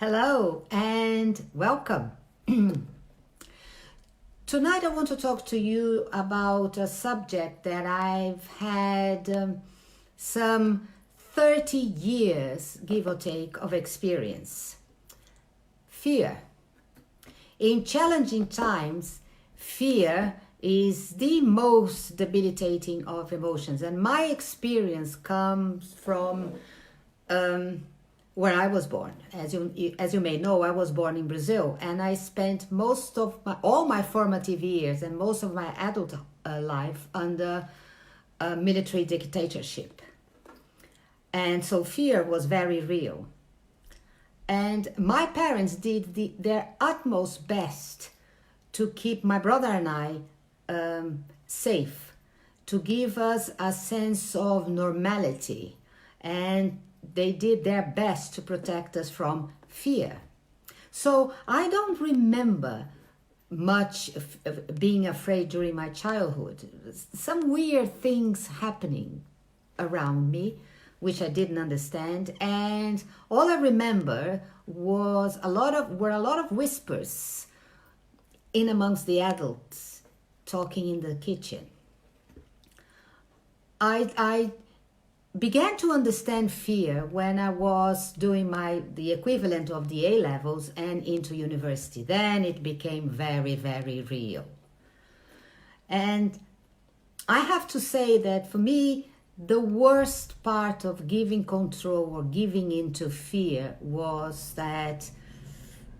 Hello and welcome. Tonight I want to talk to you about a subject that I've had some 30 years, give or take, of experience. Fear. In challenging times, fear is the most debilitating of emotions, and my experience comes from where I was born. As you may know, I was born in Brazil, and I spent all my formative years and most of my adult life under a military dictatorship. And so fear was very real. And my parents did their utmost best to keep my brother and I safe, to give us a sense of normality, and they did their best to protect us from fear. So I don't remember much of being afraid during my childhood. Some weird things happening around me, which I didn't understand, and all I remember was a lot of whispers in amongst the adults talking in the kitchen. I began to understand fear when I was doing the equivalent of the A levels and into university. Then it became very, very real. And I have to say that for me, the worst part of giving control or giving into fear was that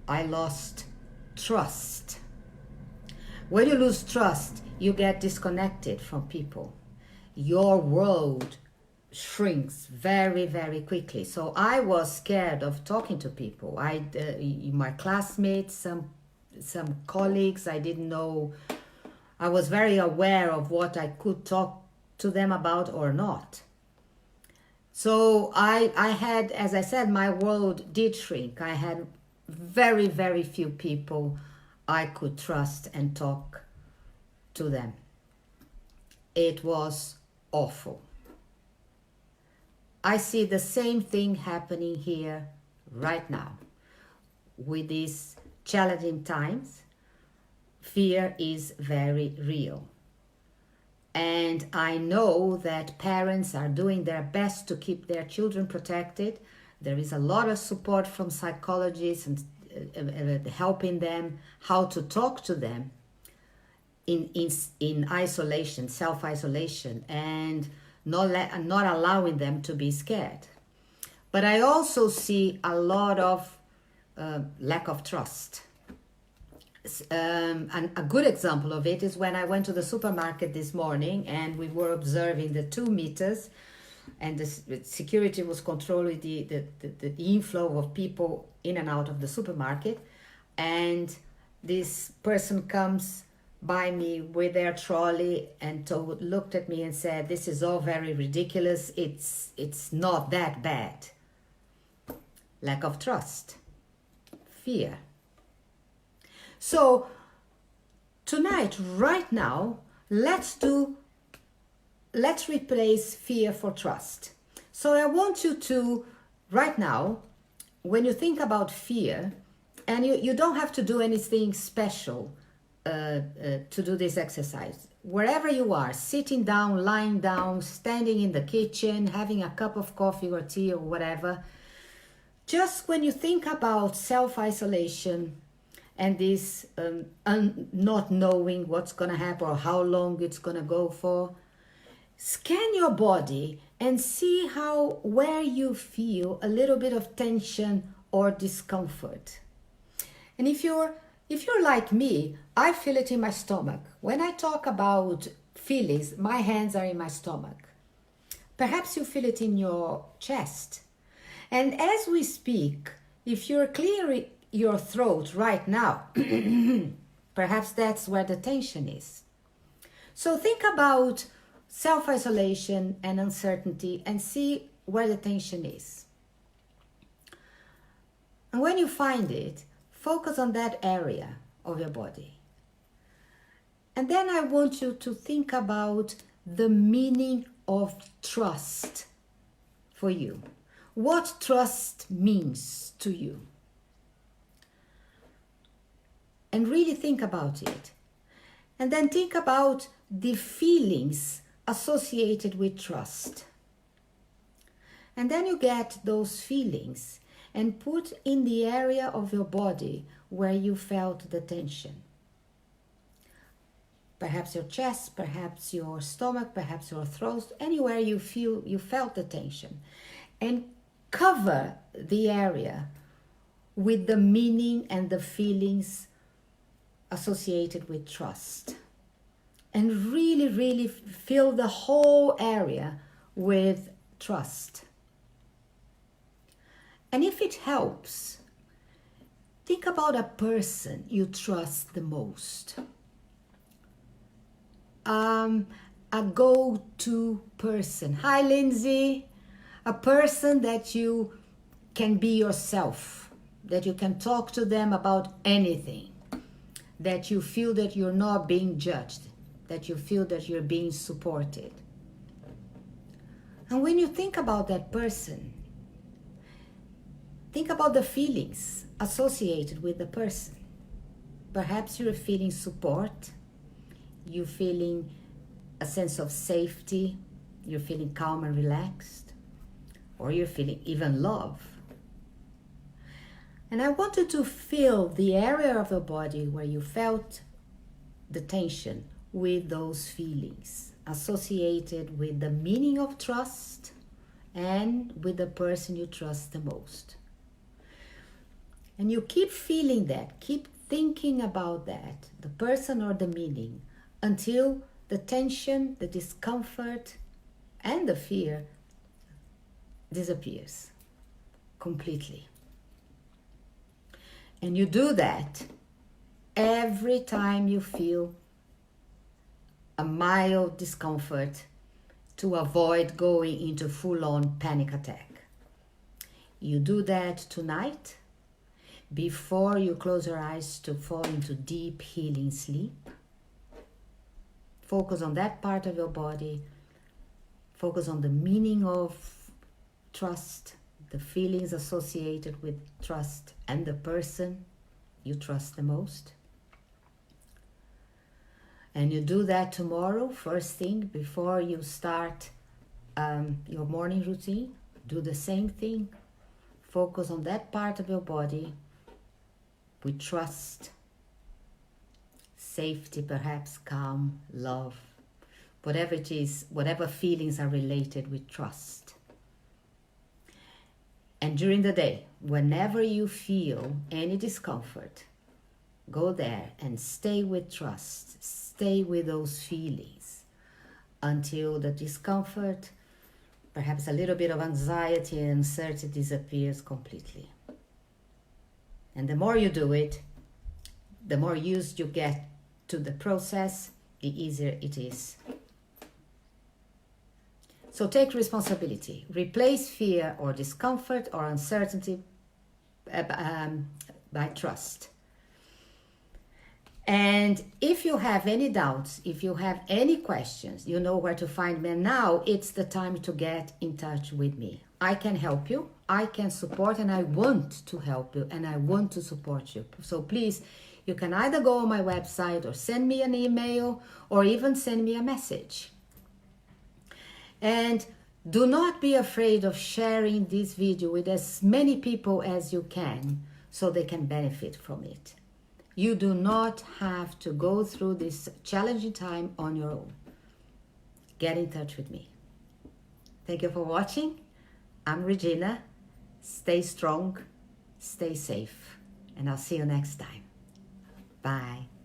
I lost trust. When you lose trust, you get disconnected from people. Your world shrinks very, very quickly. So I was scared of talking to people. My classmates, some colleagues, I didn't know. I was very aware of what I could talk to them about or not. So I had, as I said, my world did shrink. I had very, very few people I could trust and talk to them. It was awful. I see the same thing happening here right now. With these challenging times, fear is very real. And I know that parents are doing their best to keep their children protected. There is a lot of support from psychologists and helping them how to talk to them in isolation, self-isolation, and not allowing them to be scared. But I also see a lot of lack of trust. And a good example of it is when I went to the supermarket this morning and we were observing the 2 meters, and the security was controlling the inflow of people in and out of the supermarket. And this person comes by me with their trolley and looked at me and said, "This is all very ridiculous. It's not that bad." Lack of trust, fear. So tonight, right now, let's replace fear for trust. So I want you to, right now, when you think about fear, and you don't have to do anything special to do this exercise. Wherever you are, sitting down, lying down, standing in the kitchen, having a cup of coffee or tea or whatever, just when you think about self-isolation and this not knowing what's going to happen or how long it's going to go for, scan your body and see where you feel a little bit of tension or discomfort. And if you're like me, I feel it in my stomach. When I talk about feelings, my hands are in my stomach. Perhaps you feel it in your chest. And as we speak, if you're clearing your throat right now, perhaps that's where the tension is. So think about self-isolation and uncertainty and see where the tension is. And when you find it, focus on that area of your body. And then I want you to think about the meaning of trust for you. What trust means to you. and really think about it. And then think about the feelings associated with trust. And then you get those feelings and put in the area of your body where you felt the tension. Perhaps your chest, perhaps your stomach, perhaps your throat, anywhere you felt the tension. And cover the area with the meaning and the feelings associated with trust. And really, really fill the whole area with trust. And if it helps, think about a person you trust the most. A go-to person. Hi, Lindsay. A person that you can be yourself, that you can talk to them about anything, that you feel that you're not being judged, that you feel that you're being supported. And when you think about that person, think about the feelings associated with the person. Perhaps you're feeling support, you're feeling a sense of safety, you're feeling calm and relaxed, or you're feeling even love. And I want you to fill the area of your body where you felt the tension with those feelings associated with the meaning of trust and with the person you trust the most. And you keep feeling that, keep thinking about that, the person or the meaning, until the tension, the discomfort, and the fear disappears completely. And you do that every time you feel a mild discomfort to avoid going into full-on panic attack. You do that tonight before you close your eyes to fall into deep healing sleep. Focus on that part of your body. Focus on the meaning of trust, the feelings associated with trust, and the person you trust the most. And you do that tomorrow, first thing, before you start your morning routine. Do the same thing. Focus on that part of your body with trust, safety, perhaps calm, love, whatever it is, whatever feelings are related with trust. And during the day, whenever you feel any discomfort, go there and stay with trust, stay with those feelings until the discomfort, perhaps a little bit of anxiety and uncertainty disappears completely. And the more you do it, the more used you get to the process, the easier it is. So take responsibility. Replace fear or discomfort or uncertainty by trust. And if you have any doubts, if you have any questions, you know where to find me. Now it's the time to get in touch with me. I can help you, I can support, and I want to help you, and I want to support you. So please, you can either go on my website or send me an email or even send me a message. And do not be afraid of sharing this video with as many people as you can so they can benefit from it. You do not have to go through this challenging time on your own. Get in touch with me. Thank you for watching. I'm Regina. Stay strong, stay safe, and I'll see you next time. Bye.